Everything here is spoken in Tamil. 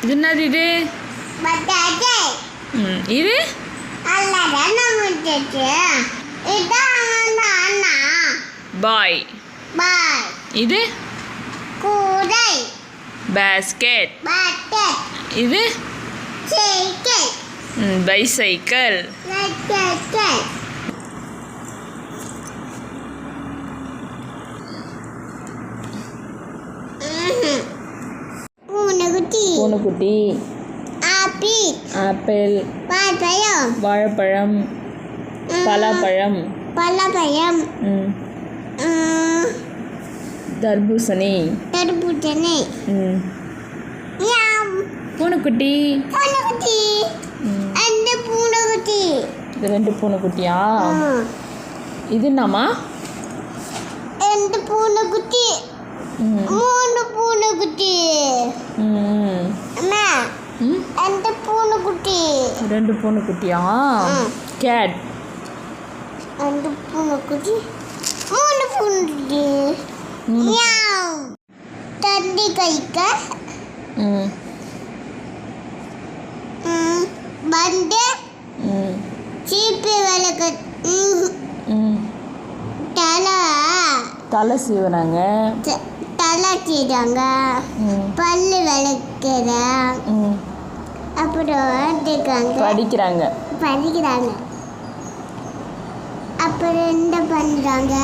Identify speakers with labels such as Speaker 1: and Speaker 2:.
Speaker 1: இது என்னது இது? இது பாய். இது பேஸ்கெட். இது பைசைக்கிள். பூனைக்குட்டி. ஆப்பிள். வாழைப்பழம். பலாப்பழம். தர்பூசணி. பூனைக்குட்டி. இது 2 பூனைக்குட்டியா? இது என்னம்மா?
Speaker 2: 2 பூனைக்குட்டி. 3 பூனைக்குட்டி. அம்மா 2 பூனைக்குட்டி.
Speaker 1: 2 பூனைக்குட்டியா? கேட்.
Speaker 2: 2 பூனைக்குட்டி. 3 பூனைக்குட்டி. தண்ணி கைக்க. பண்டு. சீப்பு விளக்கு.
Speaker 1: தலை சீவுறாங்க.
Speaker 2: தலை சீறாங்க. பல்லு விளக்குற. அப்புறம் படிக்கிறாங்க. அப்புறம் என்ன பண்ணுறாங்க?